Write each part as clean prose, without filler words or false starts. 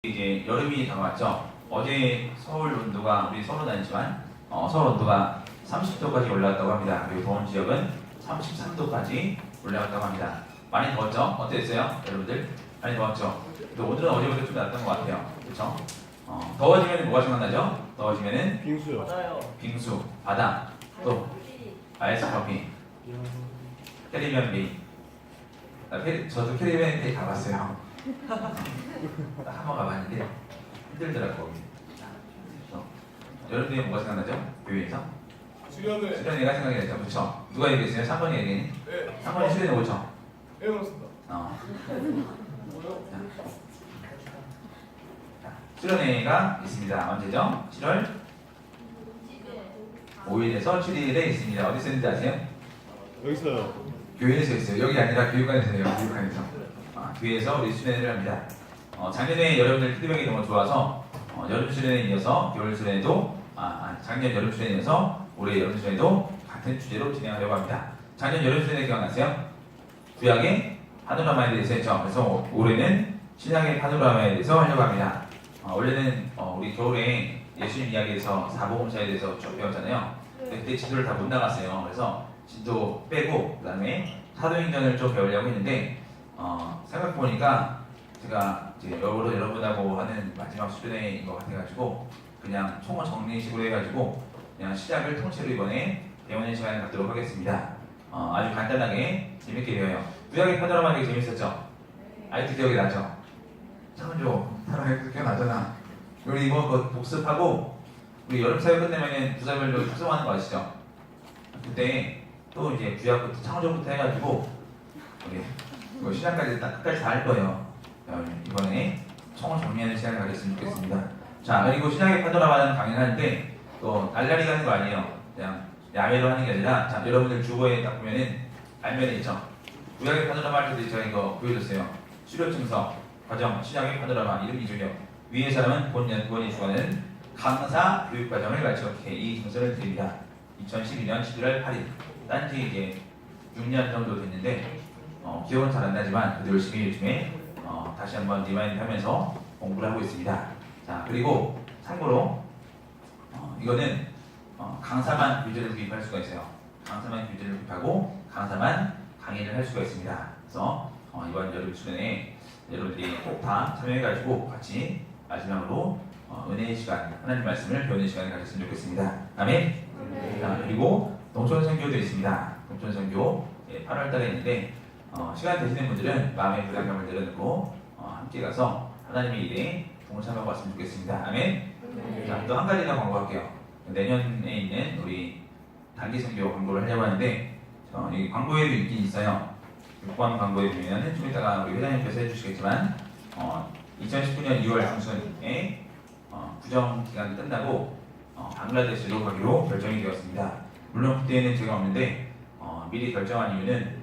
이제 여름이 다가왔죠. 어제 서울 온도가 우리 서울은 아니지만 서울 온도가 30도까지 올라갔다고 합니다. 그리고 더운 지역은 33도까지 올라갔다고 합니다. 많이 더웠죠? 어땠어요, 여러분들? 많이 더웠죠? 근데 오늘은 어제보다 좀 낫던 것 같아요. 그렇죠? 더워지면 뭐가 생각나죠? 더워지면은 빙수요. 빙수, 바다, 또 아이스 커피, 캐리비안 베이. 저도 캐리비안 베이 가봤어요. 한번 가봤는데 힘들더라고. 여러분들이 뭐가 생각나죠? 교회에서? 수련회가 생각이 나죠. 그렇죠? 누가 얘기했어요? 3번이 얘기했니? 네. 3번이 수련회 오죠? 네, 그렇습니다. 수련회가 있습니다. 언제죠? 7월 5일에서 7일에 있습니다. 어디서 있는지 아세요? 여기서요. 교회에서 있어요. 여기 아니라 교육관에서 해요. 교육관에서. 교회에서 우리 수련회를 합니다. 작년에 여러분들 피드백이 너무 좋아서 여름 수련회에 이어서 겨울 수련회도 작년 여름 수련회에 이어서 올해 여름 수련회도 같은 주제로 진행하려고 합니다. 작년 여름 수련회 기억나세요? 구약의 파노라마에 대해서 했죠. 그래서 올해는 신약의 파노라마에 대해서 하려고 합니다. 원래는 우리 겨울에 예수님 이야기에서 사복음서에 대해서 쭉 배웠잖아요. 근데 그때 진도를 다 못 나갔어요. 그래서 진도 빼고 그 다음에 사도행전을 좀 배우려고 했는데 생각해보니까 제가 이제 여러분하고 하는 마지막 수련회인 것 같아가지고 그냥 총어 정리식으로 해가지고 그냥 시작을 통째로 이번에 배우는 시간을 갖도록 하겠습니다. 아주 간단하게 재밌게 배워요. 구약의 파노라마 되게 재밌었죠? 아직도 기억이 나죠? 참조 사람이 기억나잖아. 우리 이번 거 복습하고 우리 여름 사회 끝내면은 부사별로 특성하는 거 아시죠? 그때 또 이제 구약부터 창조부터 해가지고 우리 시작까지 딱 끝까지 다 할 거예요. 이번에 총을 정리하는 시간을 가졌으면 좋겠습니다. 자, 그리고 신약의 파노라마는 강의하는데 또 날라리 하는 거 아니에요. 그냥 야매로 하는 게 아니라 자, 여러분들 주보에 딱 보면은 알면에 있죠. 구약의 파노라마 할 때도 제가 이거 보여줬어요. 수료 증서, 과정, 신약의 파노라마 이름 이중요. 위의 사람은 본 연구원이 주관하는 강사 교육 과정을 가르쳐 이 증서를 드립니다. 2012년 11월 8일. 딴지 이제 6년 정도 됐는데 기억은 잘 안 나지만 그래도 열심히 요즘에 다시 한번 리마인드 하면서 공부를 하고 있습니다. 자, 그리고 참고로 이거는 강사만 교재를 구입할 수가 있어요. 강사만 교재를 구입하고 강사만 강의를 할 수가 있습니다. 그래서 이번 여름 수련회 여러분들이 꼭 다 참여해가지고 같이 마지막으로 은혜의 시간, 하나님 말씀을 배우는 시간을 가졌으면 좋겠습니다. 아멘. 자, 그리고 농촌 선교도 있습니다. 농촌 선교 8월달에 있는데 시간 되시는 분들은 마음의 부담감을 내려놓고 함께 가서 하나님의 일에 동참하고 왔으면 좋겠습니다. 아멘. 자, 또 한 가지 더 광고할게요. 내년에 있는 우리 단기 선교 광고를 하려고 하는데 이 광고에도 있긴 있어요. 6번 광고에 보면 좀 이따가 우리 회장님께서 해주시겠지만 2019년 2월 중순에 구정 기간이 끝나고 방글라데시로 가기로 결정이 되었습니다. 물론 그때는 제가 없는데 미리 결정한 이유는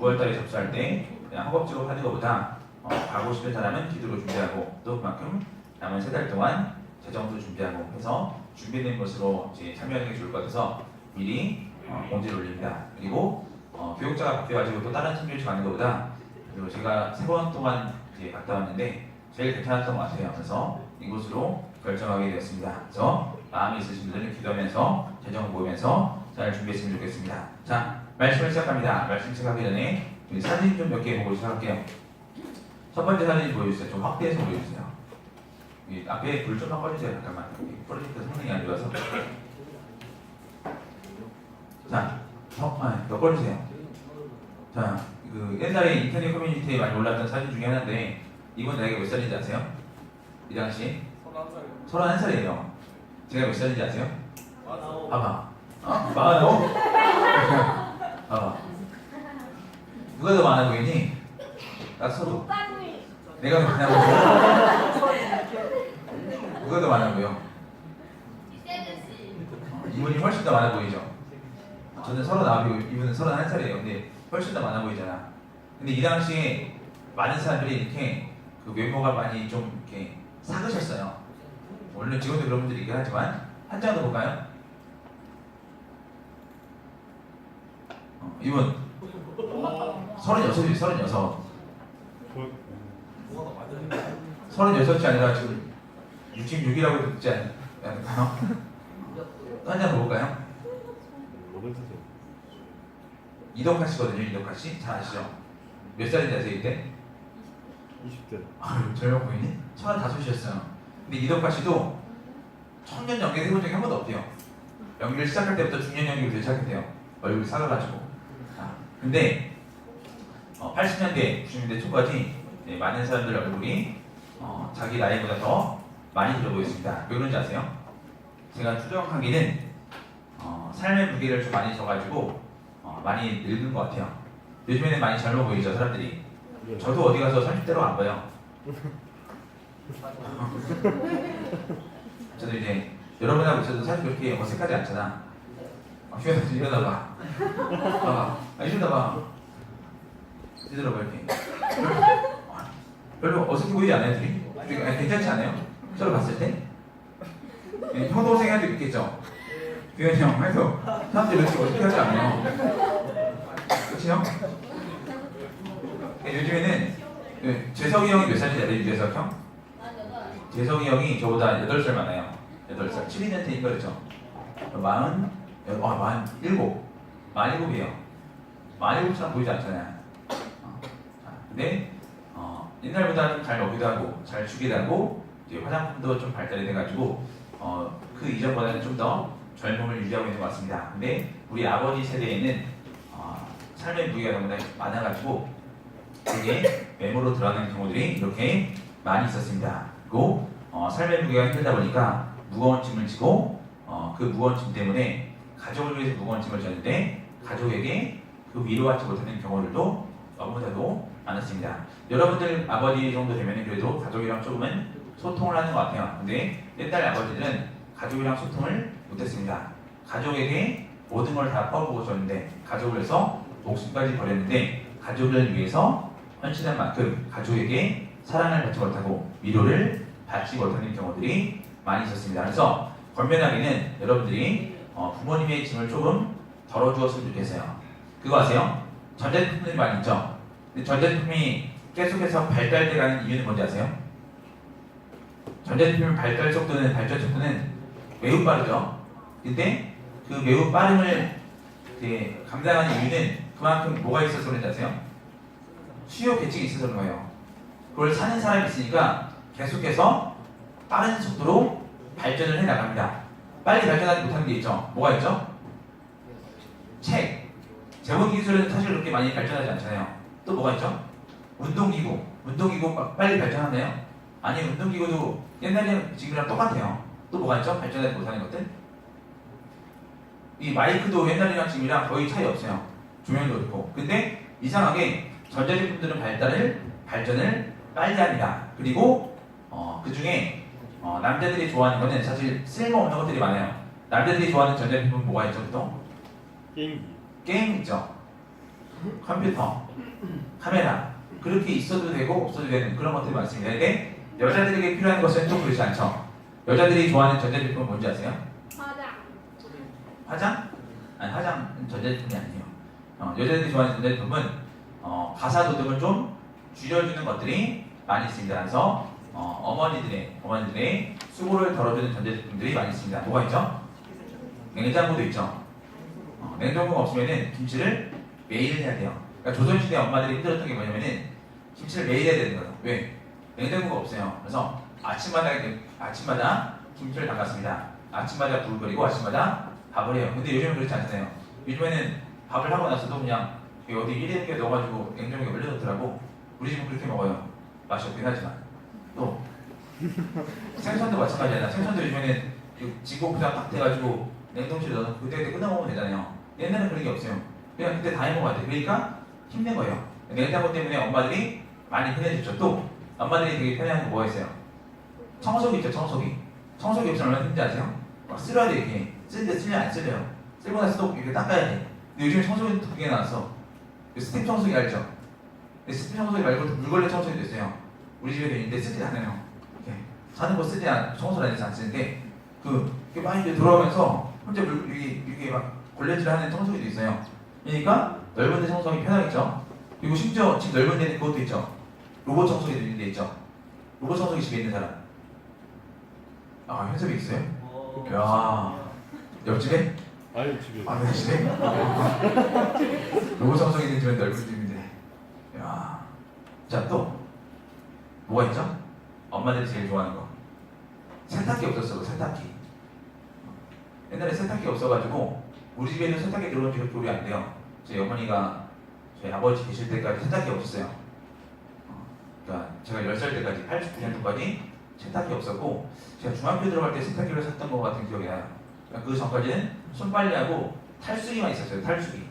9월달에 접수할 때 그냥 허겁지겁 하는 것보다 가고 싶은 사람은 기도로 준비하고 또 그만큼 남은 3달 동안 재정도 준비하고 해서 준비된 것으로 이제 참여하는 게 좋을 것 같아서 미리 공지를 올립니다. 그리고 교육자가 바뀌어가지고 또 다른 친구를 가는 것보다 그리고 제가 3번 동안 이제 갔다 왔는데 제일 괜찮았던 것 같아요. 그래서 이곳으로 결정하게 되었습니다. 그래서 마음이 있으신 분들은 기도하면서 재정 모으면서 잘 준비했으면 좋겠습니다. 자, 말씀을 시작합니다. 말씀 시작하기 전에 우리 사진 좀 몇 개 보고 시작할게요. 첫 번째 사진 보여주세요. 좀 확대해서 보여주세요. 앞에 불 좀만 꺼주세요. 잠깐만. 프로젝터 성능이 안 좋아서. 자, 더 꺼주세요. 자, 그 옛날에 인터넷 커뮤니티에 많이 올랐던 사진 중에 하나인데 이분 나이가 몇 살인지 아세요? 이랑 씨? 31살이에요. 제가 몇 살인지 아세요? 봐봐. 45? 봐봐. 누가 더 많아 보이니? 나 서로. 내가 더 많아 보여. 누가 더 많아 보여? 이분이 훨씬 더 많아 보이죠? 저는 39이고 이분은 31살이에요. 근데 훨씬 더 많아 보이잖아. 근데 이 당시에 많은 사람들이 이렇게 그 외모가 많이 좀 이렇게 사그셨어요. 물론 지금도 그런 분들이 있긴 하지만 한 장 더 볼까요? 이분 36이에요. 36. 36이 아니라 지금 66이라고 듣지 않을까요? 한잔 더 볼까요? 뭐를 드세요? 이덕화 씨거든요. 이덕화 씨. 잘 아시죠? 몇 살인지 아세요 이때? 20대. 아, 젊어 보이니? 35이셨어요. 근데 이덕화 씨도 청년 연기를 해본 적이 한 번도 없대요. 연기를 시작할 때부터 중년 연기부터 시작했대요. 얼굴이 사그라지고. 근데 80년대, 90년대 초까지 많은 사람들 얼굴이 자기 나이보다 더 많이 들어 보였습니다. 왜 그런지 아세요? 제가 추정하기는 삶의 무게를 좀 많이 져가지고 많이 늙은 것 같아요. 요즘에는 많이 젊어 보이죠, 사람들이. 네. 저도 어디 가서 30대로 안 봐요. 저도 이제 여러분하고 있어도 사실 그렇게 어색하지 않잖아. 휴게소 이러다 봐. 봐봐. 이러다 봐. 이러다 봐 이렇게. 별로 어색해 보이지 않아요, 둘이? 괜찮지 않아요? 저를 봤을 때? 형 동생한테 있겠죠? 규현이 형 해서 사람들이 이렇게 어색해 하지 않아요. 그치 형? 요즘에는 재석이 형이 몇 살인지 알아요? 유재석 형? 재석이 형이 저보다 8살 많아요. 8살. 72년생인 거죠. 47이에요. 47처럼 보이지 않잖아요. 근데 옛날보다 좀 잘 먹기도 하고 잘 주기도 하고 이제 화장품도 좀 발달이 돼가지고 그 이전보다는 좀 더 젊음을 유지하고 있는 것 같습니다. 근데 우리 아버지 세대에는 삶의 무게가 너무나 많아가지고 되게 외모로 드러나는 경우들이 이렇게 많이 있었습니다. 그리고 삶의 무게가 힘들다 보니까 무거운 짐을 지고 그 무거운 짐 때문에 가족을 위해서 무거운 짐을 졌는데 가족에게 그 위로받지 못하는 경우들도 너무나도 많았습니다. 여러분들 아버지 정도 되면 그래도 가족이랑 조금은 소통을 하는 것 같아요. 근데 옛날 아버지들은 가족이랑 소통을 못했습니다. 가족에게 모든 걸 다 퍼부어 줬는데 가족을 위해서 목숨까지 버렸는데 가족을 위해서 헌신한 만큼 가족에게 사랑을 받지 못하고 위로를 받지 못하는 경우들이 많이 있었습니다. 그래서 권면하기는 여러분들이 부모님의 짐을 조금 덜어주었으면 좋겠어요. 그거 아세요? 전자제품들이 많이 있죠? 근데 전자제품이 계속해서 발달돼가는 이유는 뭔지 아세요? 전자제품의 발전 속도는 매우 빠르죠. 근데 그 매우 빠름을 이제 감당하는 이유는 그만큼 뭐가 있어서 그런지 아세요? 수요 계층이 있어서 그런 거예요. 그걸 사는 사람이 있으니까 계속해서 빠른 속도로 발전을 해 나갑니다. 빨리 발전하지 못하는 게 있죠. 뭐가 있죠? 책. 재본 기술은 사실 그렇게 많이 발전하지 않잖아요. 또 뭐가 있죠? 운동기구. 운동기구 빨리 발전하나요? 아니, 운동기구도 옛날이랑 지금이랑 똑같아요. 또 뭐가 있죠? 발전하지 못하는 것들? 이 마이크도 옛날이랑 지금이랑 거의 차이 없어요. 조명도 그렇고. 근데 이상하게 전자제품들은 발전을 빨리 합니다. 그리고 그 중에 남자들이 좋아하는 거는 사실 쓸모없는 것들이 많아요. 남자들이 좋아하는 전자제품은 뭐가 있죠? 보통? 게임기. 게임 있죠. 컴퓨터, 카메라. 그렇게 있어도 되고 없어도 되는 그런 것들이 많습니다. 근데 여자들에게 필요한 것은 좀 그렇지 않죠. 여자들이 좋아하는 전자제품은 뭔지 아세요? 화장? 아니, 화장은 전자제품이 아니에요. 여자들이 좋아하는 전자제품은 가사 도둑을 좀 줄여주는 것들이 많이 있습니다. 그래서 어머니들의 수고를 덜어주는 전자제품들이 많이 있습니다. 뭐가 있죠? 냉장고도 있죠. 냉장고가 없으면 김치를 매일 해야 돼요. 그러니까 조선시대 엄마들이 힘들었던 게 뭐냐면은 김치를 매일 해야 되는 거예요. 왜? 냉장고가 없어요. 그래서 아침마다 김치를 담갔습니다. 아침마다 불을 끓이고 아침마다 밥을 해요. 근데 요즘은 그렇지 않잖아요. 요즘에는 밥을 하고 나서도 그냥 어디 일회용기에 넣어가지고 냉장고에 올려놓더라고. 우리 집은 그렇게 먹어요. 맛이 없긴 하지만. 또 생선도 마찬가지잖아. 생선도 요즘에는 지고부장 딱 돼가지고 냉동실에 넣어서 그때 끊어 먹으면 되잖아요. 옛날에는 그런 게 없어요. 그냥 그때 다 해먹어야 돼. 그러니까 힘든 거예요. 냉장고 때문에 엄마들이 많이 편해졌죠. 또 엄마들이 되게 편해하는 거 뭐가 있어요? 청소기 있죠. 청소기 없으면 얼마나 힘든지 아세요? 막 쓸어야 돼. 이렇게 쓰는데 쓸려 안 쓸려요. 쓸고 나서 또 이렇게 닦아야 돼. 근데 요즘에 청소기도 두 개가 나왔어. 스팀 청소기 알죠? 스팀 청소기 말고 물걸레 청소기도 있어요. 우리 집에도 있는데 쓰지 않아요. 이렇게 사는 거 쓰지 않아, 청소를 해서 안 쓰는데 이렇게 많이 이제 돌아오면서 혼자 이렇게 막 걸레질 하는 청소기도 있어요. 그러니까 넓은 데 청소하기 편하겠죠. 그리고 심지어 지금 넓은 데는 그것도 있죠. 로봇 청소기도 있는 데 있죠. 로봇 청소기 집에 있는 사람. 아, 현섭이 있어요? 야, 옆집에? 아니 집에. 아, 내 집에? 로봇 청소기 있는 집은 넓은 집인데. 야, 자, 또 뭐가 있죠? 엄마들이 제일 좋아하는 거. 세탁기 없었어, 세탁기. 옛날에 세탁기 없어가지고 우리 집에는 세탁기 들어온 지 그렇게 오래 안 돼요. 저희 어머니가 저희 아버지 계실 때까지 세탁기 없었어요. 그러니까 제가 10살 때까지 89년도까지 세탁기 없었고 제가 중학교 들어갈 때 세탁기를 샀던 것 같은 기억이 나요. 그러니까 그 전까지는 손빨래하고 탈수기만 있었어요. 탈수기.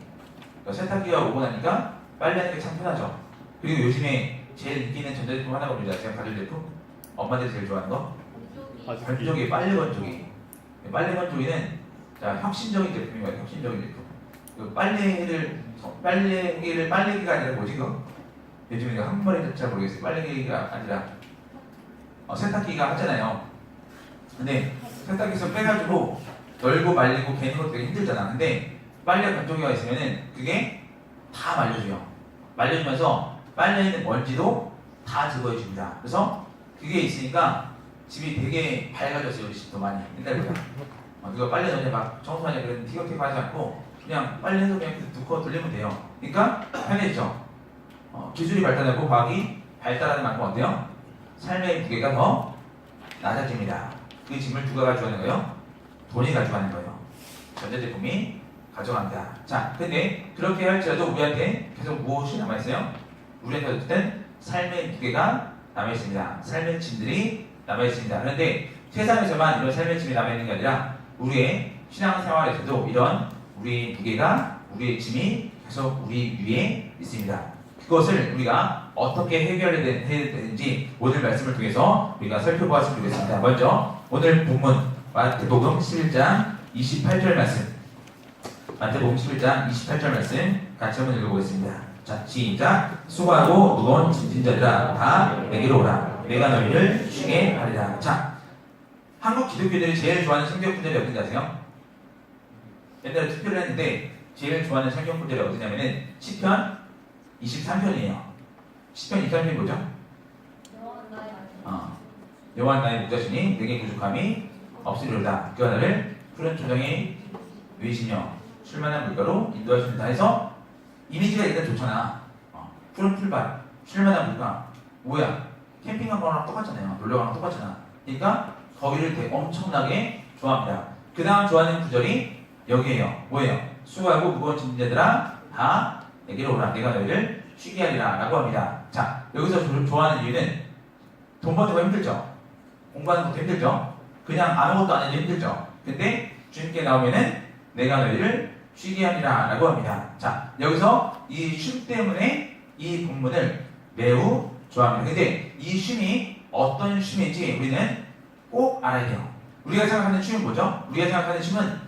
그러니까 세탁기가 오고 나니까 빨래하는 게 참 편하죠. 그리고 요즘에 제일 인기 있는 전자제품 하나가 뭔지 아세요? 가전제품? 엄마들이 제일 좋아하는 거? 건조기, 빨래 건조기. 빨래 건조기는 자, 혁신적인 제품이에요. 혁신적인 제품. 그 빨래기가 아니라 뭐지 그거? 요즘에 내가 한국말이 잘 모르겠어요. 빨래기가 아니라 세탁기가 하잖아요. 근데 세탁기에서 빼가지고 널고 말리고 개는 것도 되게 힘들잖아. 근데 빨래 건조기가 있으면은 그게 다 말려줘요. 말려주면서 빨래에 있는 먼지도 다 제거해줍니다. 그래서 그게 있으니까 집이 되게 밝아졌어요. 우리 집도 많이 옛날보다. 그거 빨래 전에 막 청소하냐 그런 티격태격 하지 않고 그냥 빨래해서 그냥 두꺼워 돌리면 돼요. 그러니까 편해지죠. 기술이 발달하고 과학이 발달하는 만큼 어때요? 삶의 무게가 더 낮아집니다. 그 짐을 누가 가져가는 거예요? 돈이 가져가는 거예요. 전자제품이 가져갑니다. 자, 근데 그렇게 할지라도 우리한테 계속 무엇이 남아있어요? 우리한테 어쨌든 삶의 무게가 남아있습니다. 삶의 짐들이 남아있습니다. 그런데 세상에서만 이런 삶의 짐이 남아있는 게 아니라 우리의 신앙생활에서도 이런 우리의 무게가, 우리의 짐이 계속 우리 위에 있습니다. 그것을 우리가 어떻게 해결해야 되는지 오늘 말씀을 통해서 우리가 살펴보았으면 좋겠습니다. 먼저 오늘 본문 마태복음 11장 28절 말씀, 마태복음 11장 28절 말씀 같이 한번 읽어보겠습니다. 자, 시작. 수고하고 무거운 짐진 자들아 다 내게로 오라. 내가 너희를 쉬게 하리라. 자, 한국 기독교들이 제일 좋아하는 성경 구절이 어딘지 아세요? 옛날에 투표를 했는데 제일 좋아하는 성경 구절이 어디냐면은 시편 23편이에요. 시편 23편이 뭐죠? 여호와 나의 목자시니 내게 부족함이 없으리로다. 그가 나를 푸른 초장에 누이시며 쉴만한 물가로 인도하십니다 해서 이미지가 일단 좋잖아. 푸른 풀밭, 쉴만한 물가. 뭐야? 캠핑한 거랑 똑같잖아요. 놀러 가는 거랑 똑같잖아. 그러니까 거기를 되게 엄청나게 좋아합니다. 그 다음 좋아하는 구절이 여기에요. 뭐예요? 수고하고 무거운 짐자들아 다 내게로 오라. 내가 너희를 쉬게 하리라 라고 합니다. 자, 여기서 좋아하는 이유는 돈 버는 거 힘들죠? 공부하는 것도 힘들죠? 그냥 아무것도 안 해도 힘들죠? 근데 주님께 나오면은 내가 너희를 쉬게 하리라 라고 합니다. 자, 여기서 이 쉼 때문에 이 본문을 매우 좋아합니다. 근데 이 쉼이 어떤 쉼인지 우리는 꼭 알아야 돼요. 우리가 생각하는 쉼은 뭐죠? 우리가 생각하는 쉼은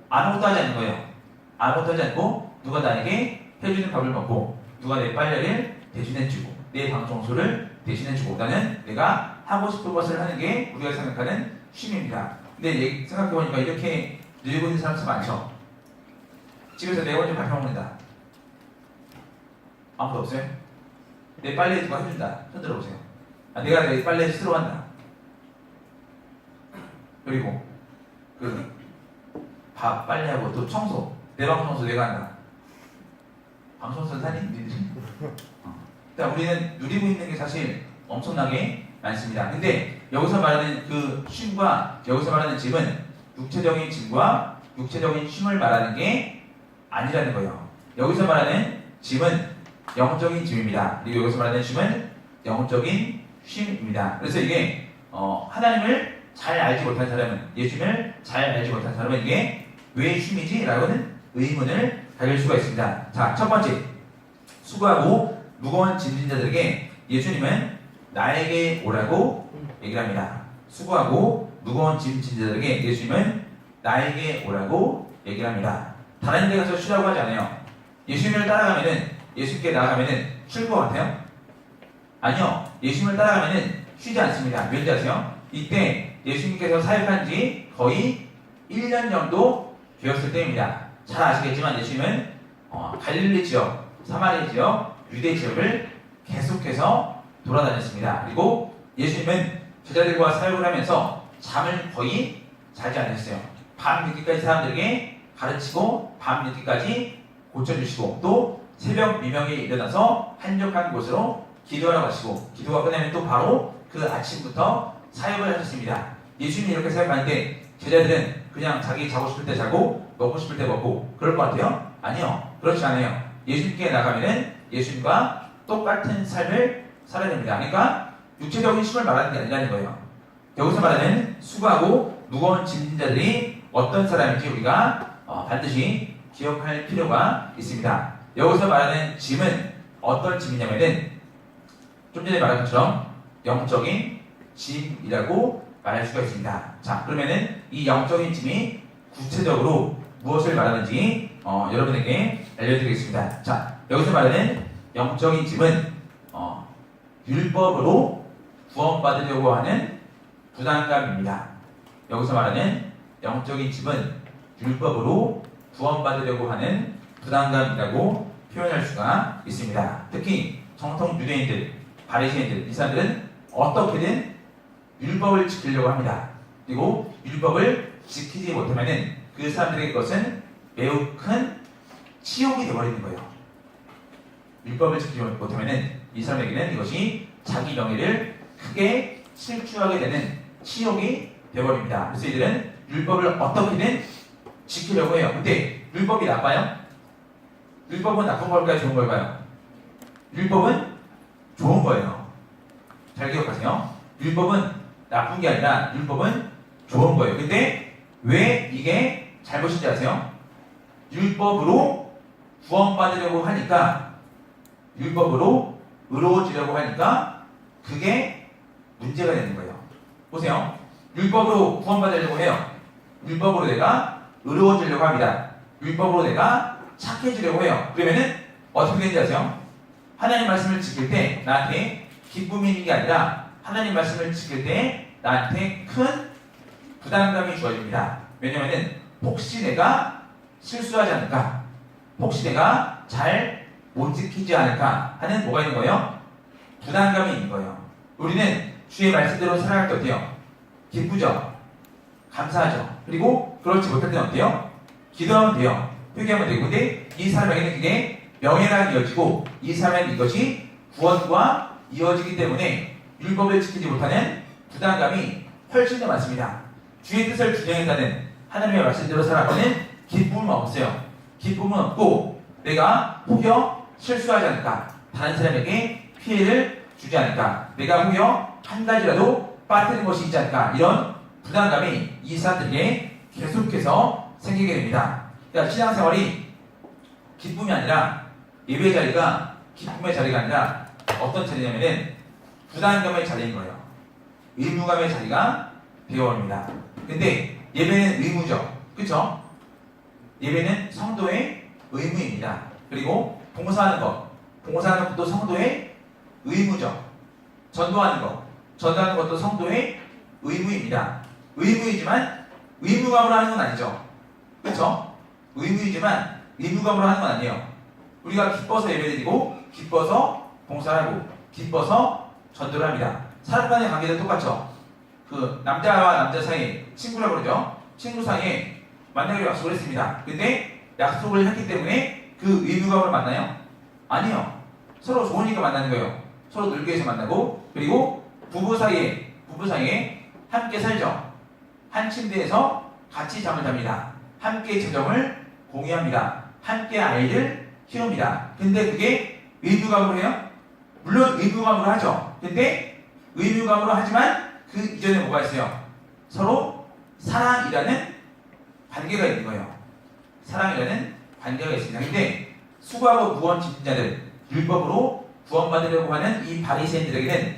아무것도 하지 않는 거예요. 아무것도 하지 않고 누가 나에게 해주는 밥을 먹고 누가 내 빨래를 대신해주고 내 방 청소를 대신해주고 나는 내가 하고 싶은 것을 하는 게 우리가 생각하는 쉼입니다. 근데 생각해보니까 이렇게 늙고 있는 사람들 많죠? 집에서 내 혼자 밥 먹는다. 아무도 없어요? 내 빨래 누가 해준다. 손 들어보세요. 내가 내 빨래 스스로 한다. 그리고 밥 빨래하고 또 청소. 내 방 청소 내가 한다. 방 청소는 사니? 니들이? 그러니까 우리는 누리고 있는 게 사실 엄청나게 많습니다. 근데 여기서 말하는 그 쉼과 여기서 말하는 짐은 육체적인 짐과 육체적인 쉼을 말하는 게 아니라는 거예요. 여기서 말하는 짐은 영적인 짐입니다. 그리고 여기서 말하는 쉼은 영적인 쉼입니다. 그래서 이게 하나님을 잘 알지 못한 사람은, 예수님을 잘 알지 못한 사람은 이게 왜 쉼이지? 라고는 의문을 가질 수가 있습니다. 자, 첫 번째, 수고하고 무거운 짐진 자들에게 예수님은 나에게 오라고 얘기를 합니다. 수고하고 무거운 짐진 자들에게 예수님은 나에게 오라고 얘기를 합니다. 다른 데 가서 쉬라고 하지 않아요. 예수님을 따라가면은, 예수님께 나아가면은 쉴 것 같아요? 아니요. 예수님을 따라가면은 쉬지 않습니다. 왠지 아세요? 이때 예수님께서 사역한 지 거의 1년 정도 되었을 때입니다. 잘 아시겠지만 예수님은 갈릴리 지역, 사마리 지역, 유대 지역을 계속해서 돌아다녔습니다. 그리고 예수님은 제자들과 사역을 하면서 잠을 거의 자지 않으셨어요. 밤 늦게까지 사람들에게 가르치고 밤 늦게까지 고쳐주시고 또 새벽 미명에 일어나서 한적한 곳으로 기도하러 가시고 기도가 끝나면 또 바로 그 아침부터 사역을 하셨습니다. 예수님이 이렇게 사역하는데 제자들은 그냥 자기 자고 싶을 때 자고 먹고 싶을 때 먹고 그럴 것 같아요? 아니요. 그렇지 않아요. 예수님께 나가면은 예수님과 똑같은 삶을 살아야 됩니다. 그러니까 육체적인 힘을 말하는 게 아니라는 거예요. 여기서 말하는 수고하고 무거운 짐진 자들이 어떤 사람인지 우리가 반드시 기억할 필요가 있습니다. 여기서 말하는 짐은 어떤 짐이냐면은 좀 전에 말한 것처럼 영적인 짐이라고 말할 수가 있습니다. 자, 그러면은 이 영적인 짐이 구체적으로 무엇을 말하는지 여러분에게 알려드리겠습니다. 자, 여기서 말하는 영적인 짐은 율법으로 구원받으려고 하는 부담감입니다. 여기서 말하는 영적인 짐은 율법으로 구원받으려고 하는 부담감이라고 표현할 수가 있습니다. 특히 정통 유대인들, 바리새인들, 이 사람들은 어떻게든 율법을 지키려고 합니다. 그리고 율법을 지키지 못하면은 그 사람들에게 그것은 매우 큰 치욕이 되어버리는 거예요. 율법을 지키지 못하면은 이 사람에게는 이것이 자기 명예를 크게 실추하게 되는 치욕이 되어버립니다. 그래서 이들은 율법을 어떻게든 지키려고 해요. 근데 율법이 나빠요? 율법은 나쁜 걸까요? 좋은 걸까요? 율법은 좋은 거예요. 잘 기억하세요. 율법은 나쁜 게 아니라 율법은 좋은 거예요. 근데 왜 이게 잘못인지 아세요? 율법으로 구원받으려고 하니까 율법으로 의로워지려고 하니까 그게 문제가 되는 거예요. 보세요. 율법으로 구원받으려고 해요. 율법으로 내가 의로워지려고 합니다. 율법으로 내가 착해지려고 해요. 그러면은 어떻게 되는지 아세요? 하나님 말씀을 지킬 때 나한테 기쁨이 있는 게 아니라 하나님 말씀을 지킬 때 나한테 큰 부담감이 주어집니다. 왜냐면은 혹시 내가 실수하지 않을까? 혹시 내가 잘 못 지키지 않을까 하는 뭐가 있는 거예요? 부담감이 있는 거예요. 우리는 주의 말씀대로 살아갈 때 어때요? 기쁘죠? 감사하죠? 그리고 그렇지 못할 때는 어때요? 기도하면 돼요. 회개하면 되고. 근데 이 사람에게는 그게 명예랑 이어지고 이 사람에게는 이것이 구원과 이어지기 때문에 율법을 지키지 못하는 부담감이 훨씬 더 많습니다. 주의 뜻을 준행한다는 하나님의 말씀대로 살아가는 기쁨은 없어요. 기쁨은 없고 내가 혹여 실수하지 않을까? 다른 사람에게 피해를 주지 않을까? 내가 혹여 한 가지라도 빠뜨린 것이 있지 않을까? 이런 부담감이 이 사람들에게 계속해서 생기게 됩니다. 그러니까 신앙생활이 기쁨이 아니라 예배 자리가 기쁨의 자리가 아니라 어떤 자리냐면은 부담감의 자리인 거예요. 의무감의 자리가 되어옵니다. 근데 예배는 의무죠. 그쵸? 예배는 성도의 의무입니다. 그리고 봉사하는 것도 성도의 의무죠. 전도하는 것도 성도의 의무입니다. 의무이지만 의무감으로 하는 건 아니죠. 그쵸? 의무이지만 의무감으로 하는 건 아니에요. 우리가 기뻐서 예배드리고 기뻐서 봉사하고 기뻐서 전도를 합니다. 사람 간의 관계도 똑같죠. 그 남자와 남자 사이 친구라고 그러죠. 친구 사이에 만나기로 약속을 했습니다. 근데 약속을 했기 때문에 그 의무감으로 만나요? 아니요. 서로 좋으니까 만나는 거예요. 서로 놀기 위해서 만나고 그리고 부부 사이에 함께 살죠. 한 침대에서 같이 잠을 잡니다. 함께 재정을 공유합니다. 함께 아이를 키웁니다. 근데 그게 의무감으로 해요? 물론 의무감으로 하죠. 근데 의무감으로 하지만 그 이전에 뭐가 있어요? 서로 사랑이라는 관계가 있는 거예요. 사랑이라는 관계가 있습니다. 근데 수고하고 무거운 짐진 자들, 율법으로 구원받으려고 하는 이 바리새인들에게는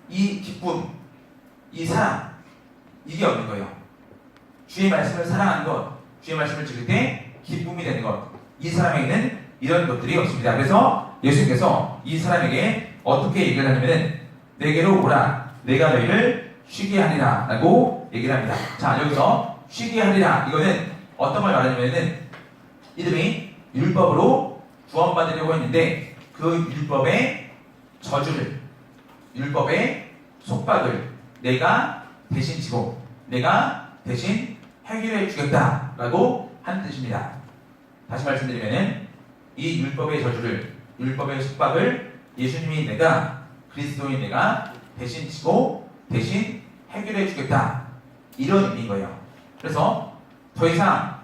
이 기쁨, 이 사랑, 이게 없는 거예요. 주의 말씀을 사랑하는 것, 주의 말씀을 지킬 때 기쁨이 되는 것, 이 사람에게는 이런 것들이 없습니다. 그래서 예수님께서 이 사람에게 어떻게 얘기를 하냐면은 내게로 오라, 내가 너희를 쉬게 하리라 라고 얘기를 합니다. 자, 여기서 쉬게 하리라, 이거는 어떤 걸 말하냐면은 이들이 율법으로 구원받으려고 했는데 그 율법의 저주를, 율법의 속박을 내가 대신 지고 내가 대신 해결해 주겠다라고 하는 뜻입니다. 다시 말씀드리면은 이 율법의 저주를, 율법의 속박을 예수님이 내가, 그리스도인 내가 대신 지고 대신 해결해 주겠다, 이런 의미인 거예요. 그래서 더 이상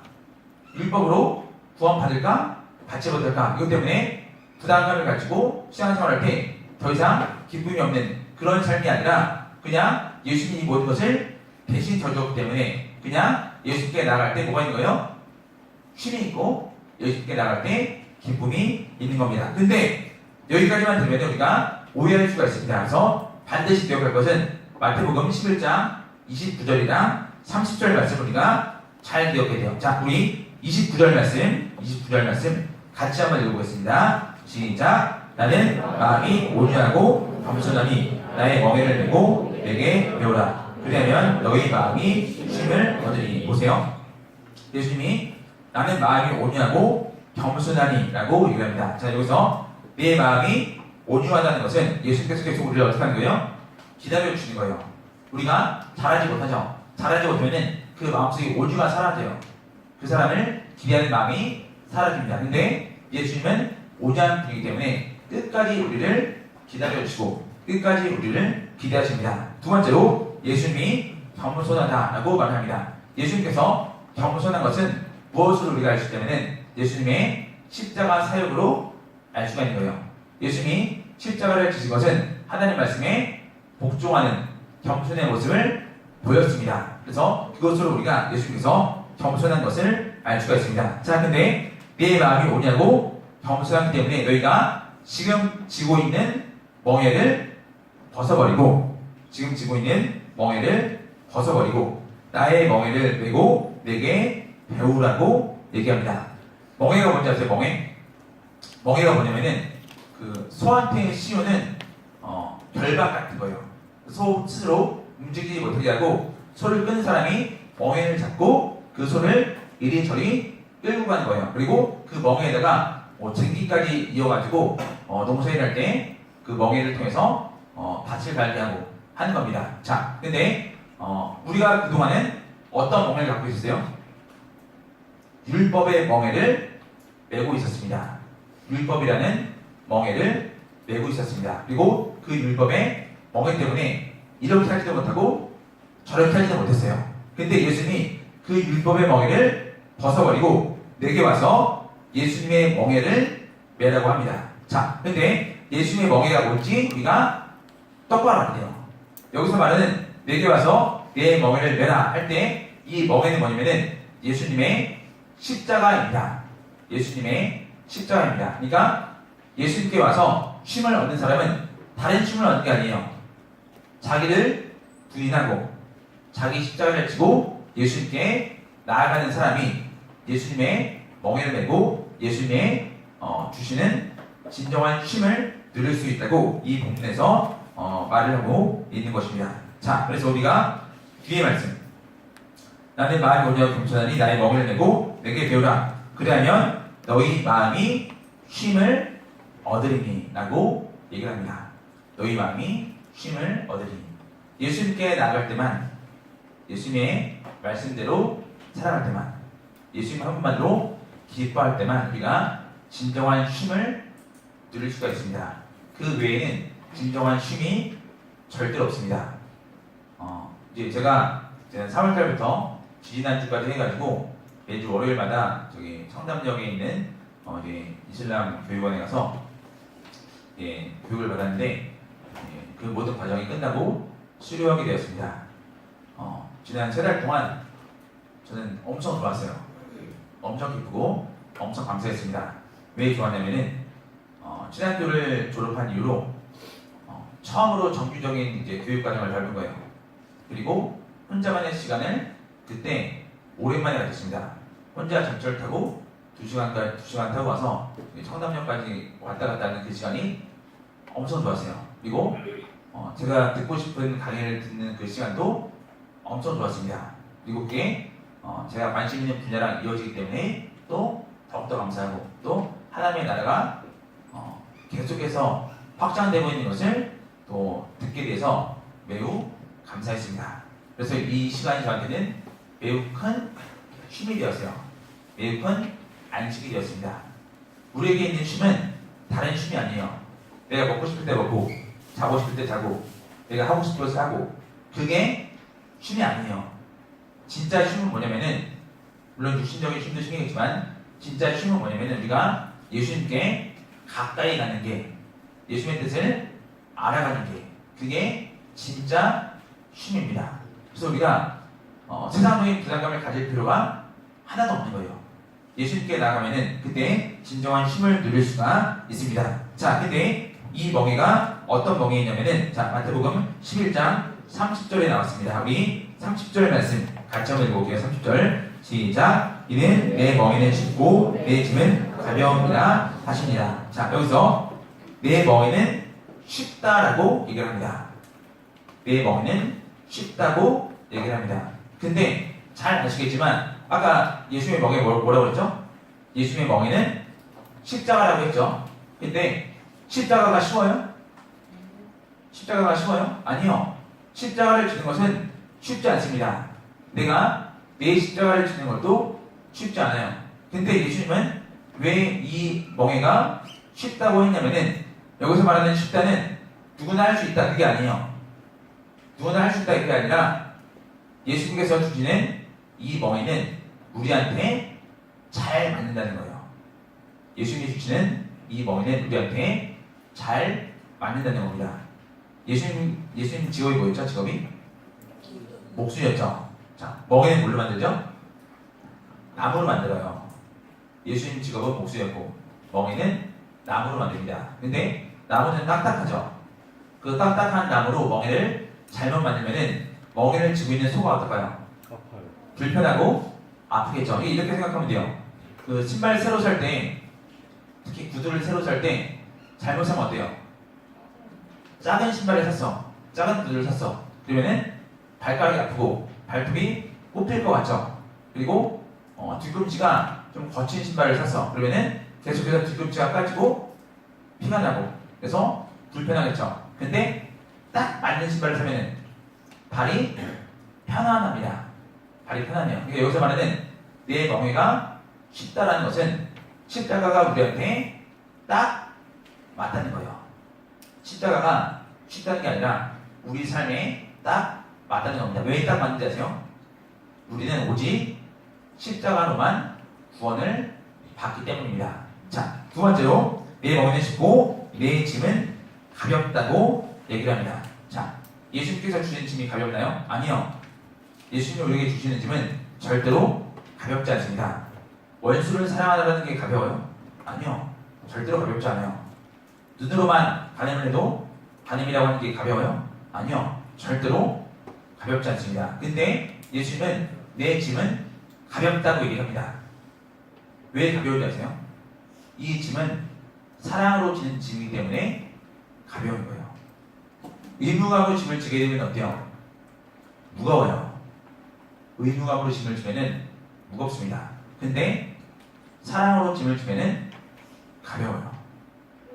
율법으로 구원받을까 받지 못할까, 이것 때문에 부담감을 가지고 신앙생활할 때 더 이상 기쁨이 없는 그런 삶이 아니라 그냥 예수님이 모든 것을 대신 져주었기 때문에 그냥 예수님께 나아갈 때 뭐가 있는 거예요? 쉼이 있고 예수님께 나아갈 때 기쁨이 있는 겁니다. 근데 여기까지만 들으면 우리가 오해할 수가 있습니다. 그래서 반드시 기억할 것은 마태복음 11장 29절이랑 30절 말씀 우리가 잘 기억해야 돼요. 자, 우리 29절 말씀 같이 한번 읽어보겠습니다. 시작. 나는 마음이 온유하고 겸손하니 나의 멍에를 메고 내게 배우라. 그러면 너희 마음이 쉼을 얻으리. 보세요. 예수님이 나는 마음이 온유하고 겸손하니 라고 얘기합니다. 자, 여기서 내 마음이 온유하다는 것은 예수님께서 계속 우리를 어떻게 하는 거예요? 기다려주시는 거예요. 우리가 잘하지 못하죠. 잘하지 못하면 그 마음속에 온유가 사라져요. 그 사람을 기대하는 마음이 사라집니다. 근데 예수님은 온유한 분이기 때문에 끝까지 우리를 기다려주시고 끝까지 우리를 기대하십니다. 두 번째로 예수님이 겸손하다라고 말합니다. 예수님께서 겸손한 것은 무엇으로 우리가 알 수 있다면 예수님의 십자가 사역으로 알 수가 있는 거예요. 예수님이 십자가를 지신 것은 하나님 말씀에 복종하는 겸손의 모습을 보였습니다. 그래서 그것으로 우리가 예수님께서 겸손한 것을 알 수가 있습니다. 자, 근데 내 마음이 오냐고 겸손하기 때문에 너희가 지금 지고 있는 멍에를 벗어버리고 나의 멍에를 메고 내게 배우라고 얘기합니다. 멍에가 뭔지 아세요? 멍에가 뭐냐면은 그 소한테 씌우는 결박 같은 거예요. 소 스스로 움직이지 못하게 하고 소를 끄는 사람이 멍에를 잡고 그 소를 이리저리 끌고 가는 거예요. 그리고 그 멍에에다가 쟁기까지 이어가지고 농사일 할 때 그 멍에를 통해서 밭을 갈게 하고 하는 겁니다. 자, 근데 우리가 그동안은 어떤 멍에를 갖고 있었어요? 율법의 멍에를 메고 있었습니다. 율법이라는 멍에를 메고 있었습니다. 그리고 그 율법의 멍에 때문에 이렇게 하지도 못하고 저렇게 하지도 못했어요. 근데 예수님이 그 율법의 멍에를 벗어버리고 내게 와서 예수님의 멍에를 메라고 합니다. 자, 근데 예수님의 멍에가 뭔지 우리가 똑바로 알아야 돼요. 여기서 말하는 내게 와서 내 멍에를 메라 할 때 이 멍에는 뭐냐면은 예수님의 십자가입니다. 그러니까 예수님께 와서 쉼을 얻는 사람은 다른 쉼을 얻는 게 아니에요. 자기를 부인하고 자기 십자가를 지고 예수님께 나아가는 사람이 예수님의 멍에를 메고 예수님의 주시는 진정한 쉼을 누릴 수 있다고 이 본문에서 말을 하고 있는 것입니다. 자, 그래서 우리가 뒤에 말씀, 나는 마음이 온유하고 겸손하니 나의 멍에를 메고 내게 배우라. 그리하면 너희 마음이 쉼을 얻으리니 라고 얘기를 합니다. 너희 마음이 쉼을 얻으리니. 예수님께 나아갈 때만, 예수님의 말씀대로 살아갈 때만, 예수님 한 분만으로 기뻐할 때만 우리가 진정한 쉼을 누릴 수가 있습니다. 그 외에는 진정한 쉼이 절대로 없습니다. 이제 제가 3월달부터 지지난주까지 해가지고 매주 월요일마다 저기 청담역에 있는 이제 이슬람 교육원에 가서 교육을 받았는데 그 모든 과정이 끝나고 수료하게 되었습니다. 지난 3달 동안 저는 엄청 좋았어요. 엄청 기쁘고 엄청 감사했습니다. 왜 좋았냐면은 신학교를 졸업한 이후로 처음으로 정규적인 이제 교육 과정을 밟은 거예요. 그리고 혼자만의 시간을 그때 오랜만에 가졌습니다. 혼자 전철 타고 2시간 타고 와서 청담역까지 왔다 갔다 하는 그 시간이 엄청 좋았어요. 그리고 제가 듣고 싶은 강의를 듣는 그 시간도 엄청 좋았습니다. 그리고 그게 제가 관심 있는 분야랑 이어지기 때문에 또 더욱더 감사하고 또 하나님의 나라가 계속해서 확장되고 있는 것을 또 듣게 돼서 매우 감사했습니다. 그래서 이 시간이 저한테는 매우 큰 쉼이 되었어요. 매우 큰 안식이 되었습니다. 우리에게 있는 쉼은 다른 쉼이 아니에요. 내가 먹고 싶을 때 먹고 자고 싶을 때 자고 내가 하고 싶은 것을 하고 그게 쉼이 아니에요. 진짜 쉼은 뭐냐면은 물론 육신적인 쉼도 쉼이겠지만 진짜 쉼은 뭐냐면은 우리가 예수님께 가까이 가는 게 예수님의 뜻을 알아가는 게 그게 진짜 쉼입니다. 그래서 우리가 세상적인 부담감을 가질 필요가 하나도 없는 거예요. 예수님께 나가면은 그때 진정한 쉼을 누릴 수가 있습니다. 자, 근데 이 멍에가 어떤 멍에이냐면은 자, 마태복음 11장 30절에 나왔습니다. 우리 30절 말씀 같이 한번 읽어볼게요. 30절 시작. 이는 내 멍에는 쉽고 내 짐은 가벼움이라 하십니다. 자, 여기서 내 멍에는 쉽다라고 얘기를 합니다. 내 멍에는 쉽다고 얘기를 합니다. 근데 잘 아시겠지만 아까 예수님의 멍에 뭐라고 그랬죠? 예수님의 멍에는 십자가라고 했죠. 근데 십자가가 쉬워요? 십자가가 쉬워요? 아니요. 십자가를 지는 것은 쉽지 않습니다. 내가 내 십자가를 지는 것도 쉽지 않아요. 근데 예수님은 왜 이 멍에가 쉽다고 했냐면은 여기서 말하는 쉽다는 누구나 할 수 있다 그게 아니에요. 누구나 할 수 있다 그게 아니라 예수님께서 주시는 이 멍에는 우리한테 잘 맞는다는 거예요. 예수님이 주시는 이 멍에는 우리한테 잘 맞는다는 겁니다. 예수님 직업이 뭐였죠? 직업이? 목수였죠. 자, 멍에는 뭘로 만들죠? 나무로 만들어요. 예수님 직업은 목수였고 멍에는 나무로 만듭니다. 근데 나무는 딱딱하죠. 그 딱딱한 나무로 멍에를 잘못 만들면은 멍에를 쥐고 있는 소가 어떨까요? 아파요. 불편하고 아프겠죠. 이렇게 생각하면 돼요. 그 신발 새로 살 때, 특히 구두를 새로 살 때 잘못 사면 어때요? 작은 신발을 샀어. 작은 구두를 샀어. 그러면은 발가락이 아프고 발톱이 꼽힐 것 같죠. 그리고 뒤꿈치가 좀 거친 신발을 샀어. 그러면은 계속해서 뒤꿈치가 까지고 피가 나고 그래서 불편하겠죠. 근데 딱 맞는 신발을 사면은 발이 편안합니다. 발이 편하네요. 그러니까 여기서 말하는 내 멍에가 쉽다라는 것은 십자가가 우리한테 딱 맞다는 거예요. 십자가가 쉽다는 게 아니라 우리 삶에 딱 맞다는 겁니다. 왜 딱 맞는지 아세요? 우리는 오직 십자가로만 구원을 받기 때문입니다. 자, 두 번째로 내 멍에는 쉽고 내 짐은 가볍다고 얘기를 합니다. 자, 예수님께서 주신 짐이 가볍나요? 아니요. 예수님이 우리에게 주시는 짐은 절대로 가볍지 않습니다. 원수를 사랑하라는 게 가벼워요? 아니요. 절대로 가볍지 않아요. 눈으로만 간음을 해도 간음이라고 하는 게 가벼워요? 아니요. 절대로 가볍지 않습니다. 근데 예수님은 내 짐은 가볍다고 얘기합니다. 왜 가벼운지 아세요? 이 짐은 사랑으로 지는 짐이기 때문에 가벼운 거예요. 의무감으로 짐을 지게 되면 어때요? 무거워요. 의무감으로 짐을 지면은 무겁습니다. 근데 사랑으로 짐을 지면은 가벼워요.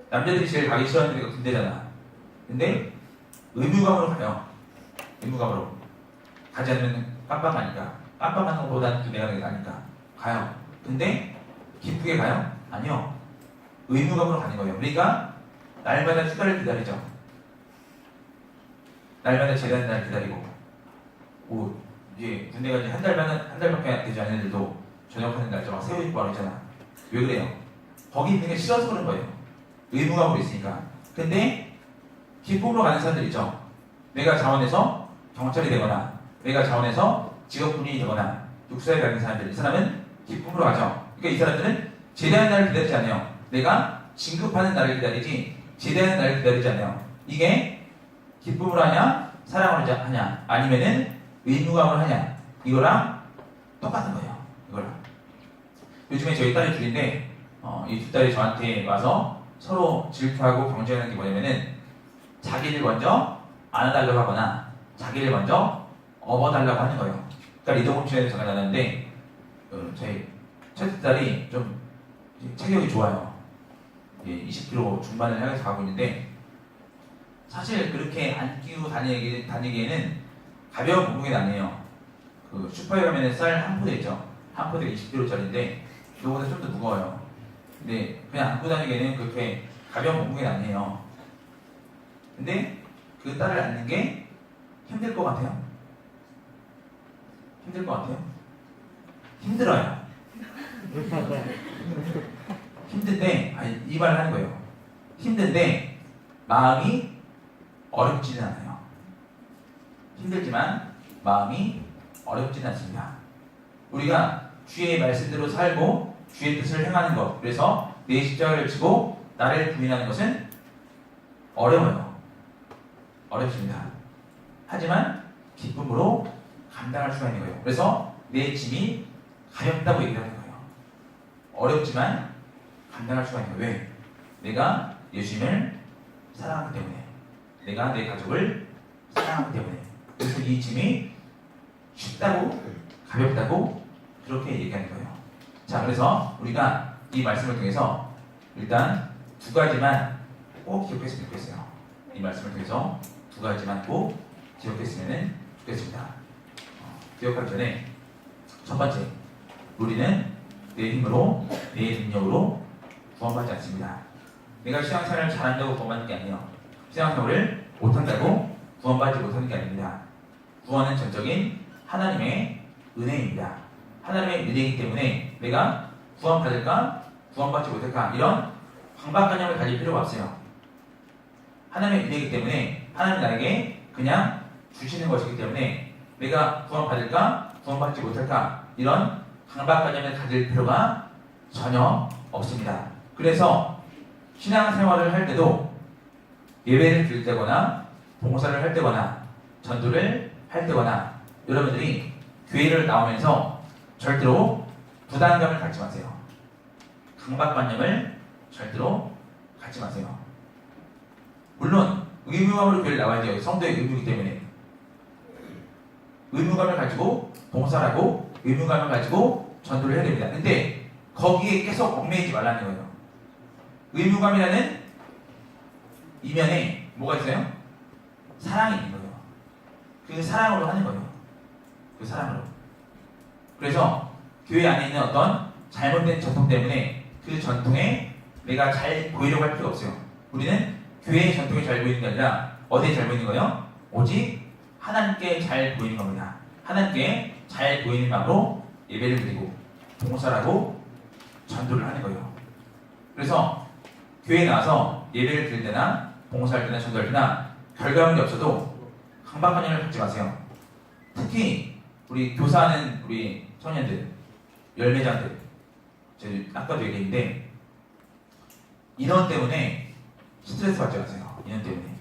남자들이 제일 가기 싫어하는 데가 군대잖아. 근데 의무감으로 가요. 의무감으로 가지 않으면 깜빡하니까. 깜빡하는 것보다는 군대 가는 게 나니까 가요. 근데 기쁘게 가요? 아니요. 의무감으로 가는 거예요. 그러니까 날마다 휴가를 기다리죠. 날마다 제대하는 날 기다리고 이제 군대 가지 한 달밖에 되지 않은 애들도 전역하는 날짜 막 새우 입고 하고 있잖아. 왜 그래요? 거기 있는 게 싫어서 그런 거예요. 의무감으로 있으니까. 근데 기쁨으로 가는 사람들 있죠. 내가 자원해서 경찰이 되거나 내가 자원해서 직업군인이 되거나 육사에 가는 사람들, 이 사람은 기쁨으로 가죠. 그러니까 이 사람들은 제대하는 날을 기다리지 않아요. 내가 진급하는 날을 기다리지 제대하는 날을 기다리지 않아요. 이게 기쁨으로 하냐 사랑으로 하냐 아니면은 의무감으로 하냐 이거랑 똑같은 거예요. 이거랑 요즘에 저희 딸이 둘인데 이 두 딸이 저한테 와서 서로 질투하고 경쟁하는 게 뭐냐면은 자기를 먼저 안아달라고 하거나 자기를 먼저 업어달라고 하는 거예요. 그러니까 리더공천에서 전화가 나는데 저희 첫째 딸이 좀 체격이 좋아요. 20kg 중반을 향해서 가고 있는데 사실 그렇게 안 끼고 다니기에는 가벼운 몸무게는 아니에요. 그 슈퍼에 가면 쌀 한 포대 있죠. 한 포대 20kg짜리인데 그거보다 좀 더 무거워요. 근데 그냥 안고 다니기에는 그렇게 가벼운 몸무게는 아니에요. 근데 그 딸을 안는 게 힘들 것 같아요. 힘들 것 같아요? 힘들어요. 힘든데, 아니, 이 말을 하는 거예요. 힘든데, 마음이 어렵지는 않아요. 힘들지만, 마음이 어렵지는 않습니다. 우리가 주의 말씀대로 살고, 주의 뜻을 행하는 것, 그래서 내 십자가를 지고, 나를 부인하는 것은 어려워요. 어렵습니다. 하지만, 기쁨으로 감당할 수가 있는 거예요. 그래서 내 짐이 가볍다고 얘기하는 거예요. 어렵지만 감당할 수가 있는 거예요. 왜? 내가 예수님을 사랑하기 때문에, 내가 내 가족을 사랑하기 때문에. 그래서 이 짐이 쉽다고, 가볍다고 그렇게 얘기하는 거예요. 자, 그래서 우리가 이 말씀을 통해서 일단 두 가지만 꼭 기억했으면 좋겠어요. 이 말씀을 통해서 두 가지만 꼭 기억했으면 좋겠습니다. 기억하기 전에 첫 번째, 우리는 내 힘으로, 내 능력으로 구원받지 않습니다. 내가 신앙생활을 잘한다고 구원받는 게 아니에요. 신앙생활을 못한다고 구원받지 못하는 게 아닙니다. 구원은 전적인 하나님의 은혜입니다. 하나님의 은혜이기 때문에 내가 구원받을까, 구원받지 못할까 이런 강박관념을 가질 필요가 없어요. 하나님의 은혜이기 때문에 하나님 나에게 그냥 주시는 것이기 때문에 내가 구원받을까, 구원받지 못할까 이런 강박관념을 가질 필요가 전혀 없습니다. 그래서 신앙생활을 할 때도 예배를 드릴 때거나 봉사를 할 때거나 전도를 할 때거나 여러분들이 교회를 나오면서 절대로 부담감을 갖지 마세요. 강박관념을 절대로 갖지 마세요. 물론 의무감으로 교회를 나와야 돼요. 성도의 의무이기 때문에. 의무감을 가지고 봉사를 하고 의무감을 가지고 전도를 해야 됩니다. 근데 거기에 계속 얽매이지 말라는 거예요. 의무감이라는 이면에 뭐가 있어요? 사랑이 있는 거예요. 그 사랑으로 하는 거예요. 그 사랑으로. 그래서 교회 안에 있는 어떤 잘못된 전통 때문에 그 전통에 내가 잘 보이려고 할 필요 없어요. 우리는 교회의 전통이 잘 보이는 게 아니라 어디에 잘 보이는 거예요? 오직 하나님께 잘 보이는 겁니다. 하나님께 잘 보이는 마음으로 예배를 드리고 봉사를 하고 전도를 하는 거예요. 그래서 교회에 나와서 예배를 드릴 때나 봉사할 때나 전도할 때나 결과물이 없어도 강박관념을 갖지 마세요. 특히 우리 교사하는 우리 청년들, 열매장들, 제가 아까도 얘기했는데 인원 때문에 스트레스 받지 마세요. 인원 때문에.